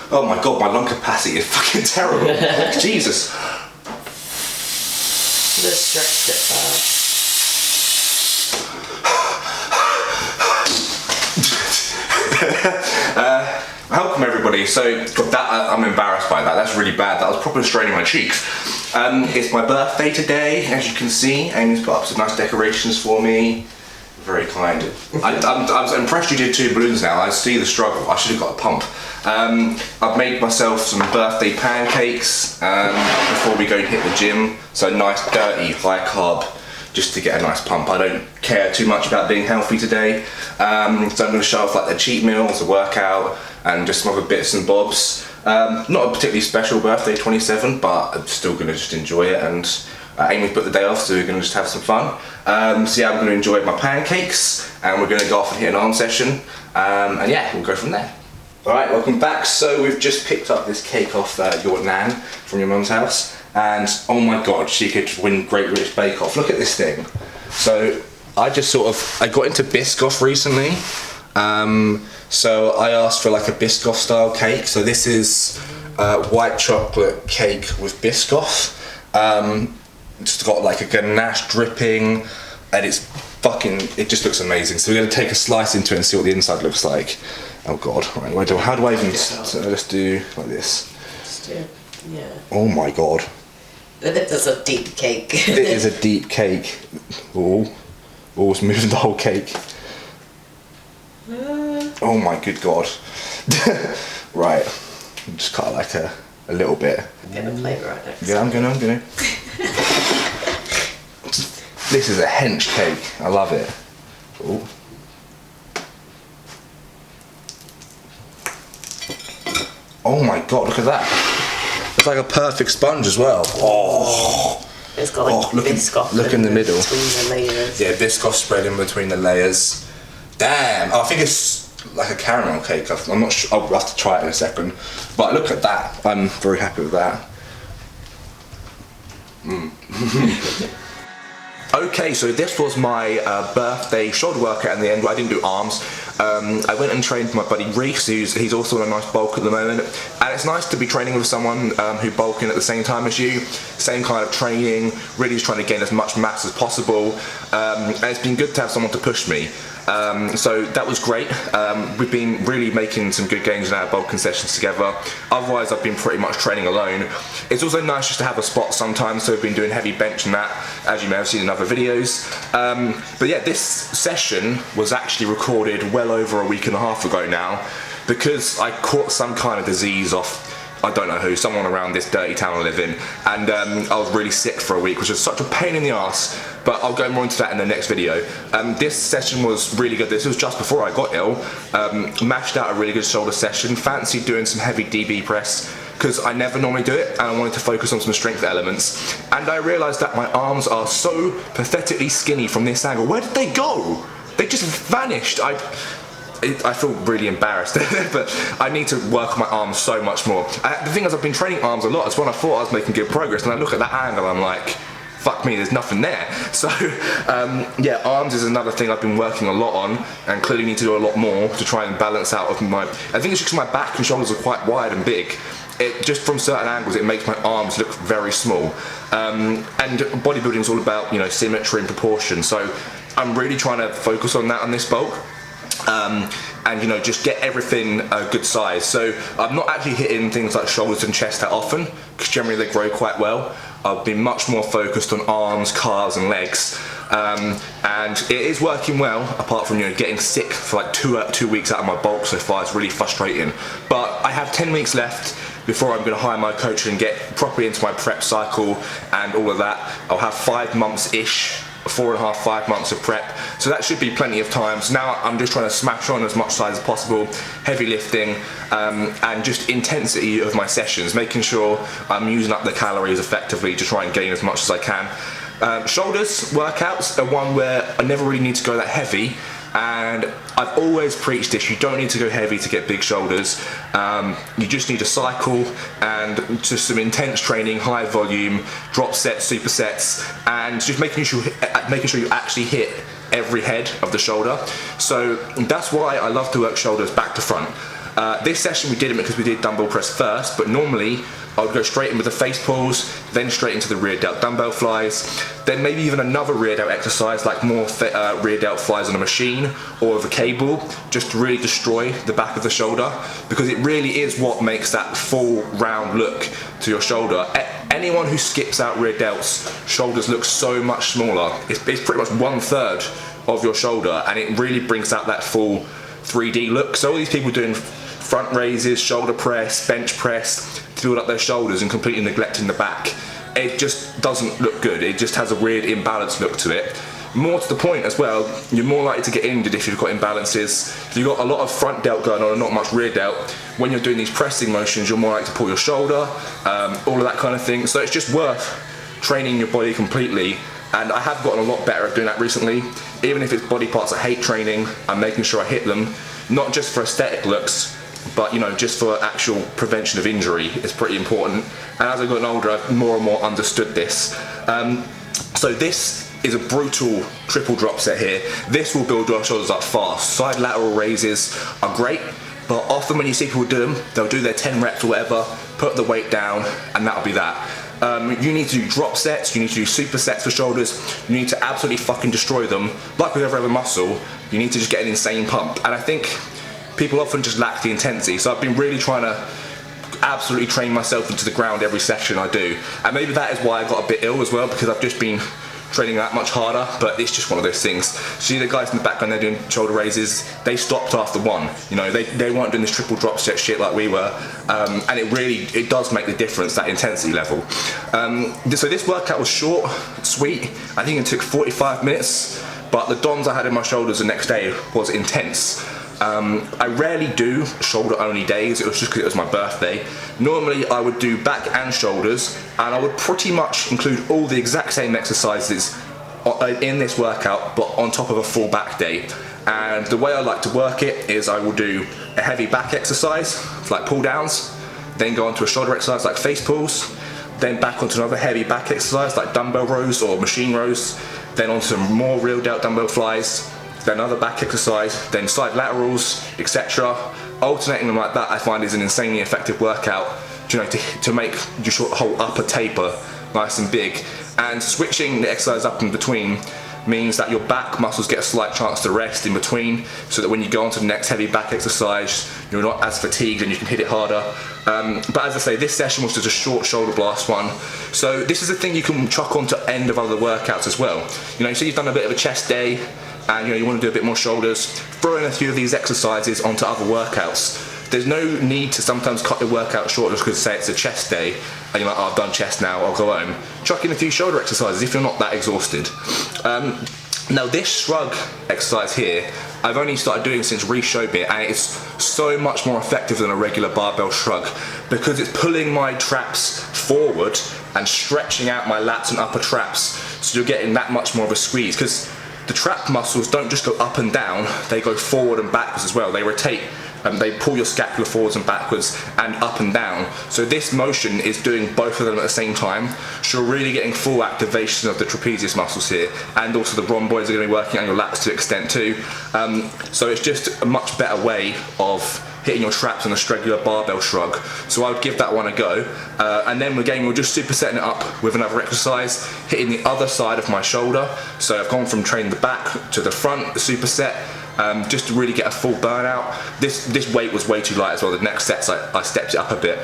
Oh my god, my lung capacity is fucking terrible. Jesus. The stretched it first. Welcome everybody. So that I'm embarrassed by that. That's really bad. That was properly straining my cheeks. It's my birthday today, as you can see. Amy's put up some nice decorations for me. Very kind. I'm so impressed you did 2 balloons now. I see the struggle. I should have got a pump. I've made myself some birthday pancakes before we go and hit the gym. So nice, dirty, high carb, just to get a nice pump. I don't care too much about being healthy today. So I'm going to show off like the cheat meals, the workout, and just some other bits and bobs. Not a particularly special birthday, 27, but I'm still going to just enjoy it. And Amy's put the day off, so we're going to just have some fun. So yeah, I'm going to enjoy my pancakes, and we're going to go off and hit an arm session. And yeah, we'll go from there. Alright, welcome back. So we've just picked up this cake off your nan from your mum's house. And oh my god, she could win Great British Bake Off. Look at this thing. So I just I got into Biscoff recently. So I asked for like a Biscoff style cake. So this is white chocolate cake with Biscoff. It's got like a ganache dripping, and it just looks amazing. So we're going to take a slice into it and see what the inside looks like. Oh god, right, how do I even, so let's do like this. Just do, yeah. Oh my god. That's a deep cake. It is a deep cake. Oh, it's moving the whole cake. Oh my good god. Right, just cut like a little bit. Get the plate right next. Yeah, I'm gonna. This is a hench cake. I love it. Ooh. Oh my god, look at that. It's like a perfect sponge as well. Oh. It's got like Biscoff. Look in the middle. Between the layers. Yeah, Biscoff spread in between the layers. Damn. Oh, I think it's like a caramel cake. I'm not sure. I'll have to try it in a second. But look at that. I'm very happy with that. Okay, so this was my birthday shoulder workout in the end. I didn't do arms. I went and trained with my buddy Reese, he's also on a nice bulk at the moment. And it's nice to be training with someone who bulking at the same time as you. Same kind of training, really just trying to gain as much mass as possible. And it's been good to have someone to push me. So that was great. We've been really making some good gains in our bulking sessions together. Otherwise I've been pretty much training alone. It's also nice just to have a spot sometimes, so we've been doing heavy bench and that, as you may have seen in other videos. But yeah, this session was actually recorded well over a week and a half ago now, because I caught some kind of disease off I don't know who, someone around this dirty town I live in, and I was really sick for a week, which was such a pain in the arse, but I'll go more into that in the next video. This session was really good. This was just before I got ill. Mashed out a really good shoulder session, fancied doing some heavy DB press, because I never normally do it, and I wanted to focus on some strength elements, and I realised that my arms are so pathetically skinny from this angle. Where did they go? They just vanished. I feel really embarrassed, but I need to work on my arms so much more. The thing is, I've been training arms a lot. It's when I thought I was making good progress, and I look at that angle, I'm like, fuck me, there's nothing there. So yeah, arms is another thing I've been working a lot on, and clearly need to do a lot more to try and balance out of my, I think it's just because my back and shoulders are quite wide and big. It just, from certain angles, it makes my arms look very small. And bodybuilding is all about, you know, symmetry and proportion. So I'm really trying to focus on that on this bulk. And you know, just get everything a good size. So I'm not actually hitting things like shoulders and chest that often, because generally they grow quite well. I've been much more focused on arms, calves and legs, and it is working well, apart from, you know, getting sick for like two weeks out of my bulk so far. It's really frustrating, but I have 10 weeks left before I'm going to hire my coach and get properly into my prep cycle and all of that. I'll have 5 months-ish, 4.5, 5 months of prep, so that should be plenty of time. So now I'm just trying to smash on as much size as possible, heavy lifting, and just intensity of my sessions, making sure I'm using up the calories effectively to try and gain as much as I can. Shoulders workouts are one where I never really need to go that heavy, and I've always preached this: you don't need to go heavy to get big shoulders. You just need to cycle and just some intense training, high volume, drop sets, supersets, and just making sure you actually hit every head of the shoulder. So that's why I love to work shoulders back to front. This session we didn't because we did dumbbell press first, but normally I would go straight in with the face pulls, then straight into the rear delt dumbbell flies, then maybe even another rear delt exercise like more rear delt flies on a machine or with a cable, just to really destroy the back of the shoulder, because it really is what makes that full round look to your shoulder. Anyone who skips out rear delts, shoulders look so much smaller. It's pretty much 1/3 of your shoulder, and it really brings out that full 3D look. So all these people doing front raises, shoulder press, bench press to build up their shoulders and completely neglecting the back, it just doesn't look good. It just has a weird imbalanced look to it. More to the point as well, you're more likely to get injured if you've got imbalances. If you've got a lot of front delt going on and not much rear delt, when you're doing these pressing motions, you're more likely to pull your shoulder, all of that kind of thing. So it's just worth training your body completely. And I have gotten a lot better at doing that recently. Even if it's body parts I hate training, I'm making sure I hit them, not just for aesthetic looks, but you know, just for actual prevention of injury is pretty important. And as I've gotten older, I've more and more understood this. So this is a brutal triple drop set here. This will build your shoulders up fast. Side lateral raises are great, but often when you see people do them, they'll do their 10 reps or whatever, put the weight down, and that'll be that. You need to do drop sets, you need to do supersets for shoulders, you need to absolutely fucking destroy them. Like with every other muscle, you need to just get an insane pump. And I think people often just lack the intensity, so I've been really trying to absolutely train myself into the ground every session I do. And maybe that is why I got a bit ill as well, because I've just been training that much harder, but it's just one of those things. See the guys in the background, they're doing shoulder raises, they stopped after one. You know, they weren't doing this triple drop set shit like we were, and it does make the difference, that intensity level. So this workout was short, sweet. I think it took 45 minutes, but the DOMs I had in my shoulders the next day was intense. I rarely do shoulder only days, it was just because it was my birthday. Normally I would do back and shoulders, and I would pretty much include all the exact same exercises in this workout, but on top of a full back day. And the way I like to work it is I will do a heavy back exercise, like pull downs, then go on to a shoulder exercise like face pulls, then back onto another heavy back exercise like dumbbell rows or machine rows, then onto some more real delt dumbbell flies, then another back exercise, then side laterals, etc. Alternating them like that I find is an insanely effective workout, you know, to make your whole upper taper nice and big. And switching the exercise up in between means that your back muscles get a slight chance to rest in between, so that when you go on to the next heavy back exercise, you're not as fatigued and you can hit it harder. But as I say, this session was just a short shoulder blast one. So this is a thing you can chuck on to end of other workouts as well. You know, so you've done a bit of a chest day, and you know, you want to do a bit more shoulders, throw in a few of these exercises onto other workouts. There's no need to sometimes cut your workout short just because, say, it's a chest day and you're like, oh, I've done chest now, I'll go home. Chuck in a few shoulder exercises if you're not that exhausted. Now this shrug exercise here, I've only started doing since Reece showed me it, and it's so much more effective than a regular barbell shrug, because it's pulling my traps forward and stretching out my lats and upper traps, so you're getting that much more of a squeeze. Because the trap muscles don't just go up and down, they go forward and backwards as well. They rotate, they pull your scapula forwards and backwards and up and down. So this motion is doing both of them at the same time. So you're really getting full activation of the trapezius muscles here, and also the rhomboids are going to be working on your lats to extent too. So it's just a much better way of hitting your traps on a regular barbell shrug. So I would give that one a go. And then again, we're just supersetting it up with another exercise, hitting the other side of my shoulder. So I've gone from training the back to the front, the superset, just to really get a full burnout. This weight was way too light as well. The next sets I stepped it up a bit.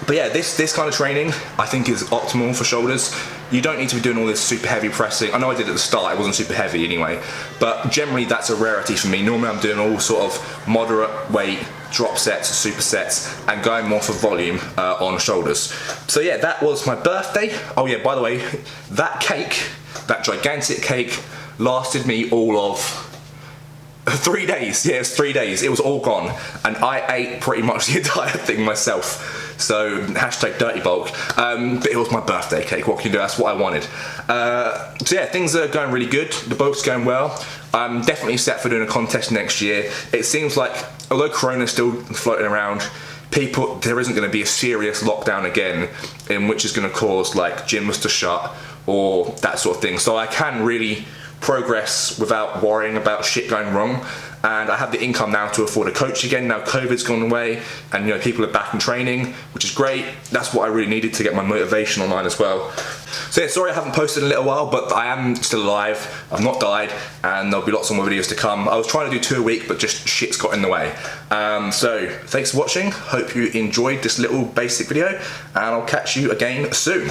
But yeah, this kind of training I think is optimal for shoulders. You don't need to be doing all this super heavy pressing. I know I did at the start, it wasn't super heavy anyway, but generally that's a rarity for me. Normally I'm doing all sort of moderate weight drop sets, supersets, and going more for volume on shoulders. So yeah, that was my birthday. Oh yeah, by the way, that cake, that gigantic cake, lasted me all of 3 days. Yeah, it was 3 days. It was all gone, and I ate pretty much the entire thing myself. So hashtag dirty bulk. But it was my birthday cake. What can you do? That's what I wanted. So yeah, things are going really good. The boat's going well. I'm definitely set for doing a contest next year. It seems like, although Corona's still floating around, there isn't going to be a serious lockdown again, in which is going to cause like gyms to shut or that sort of thing. So I can really progress without worrying about shit going wrong. And I have the income now to afford a coach again. Now COVID's gone away, and you know, people are back in training, which is great. That's what I really needed to get my motivation online as well. So yeah, sorry I haven't posted in a little while, but I am still alive. I've not died, and there'll be lots of more videos to come. I was trying to do 2 a week, but just shit's got in the way. So thanks for watching. Hope you enjoyed this little basic video, and I'll catch you again soon.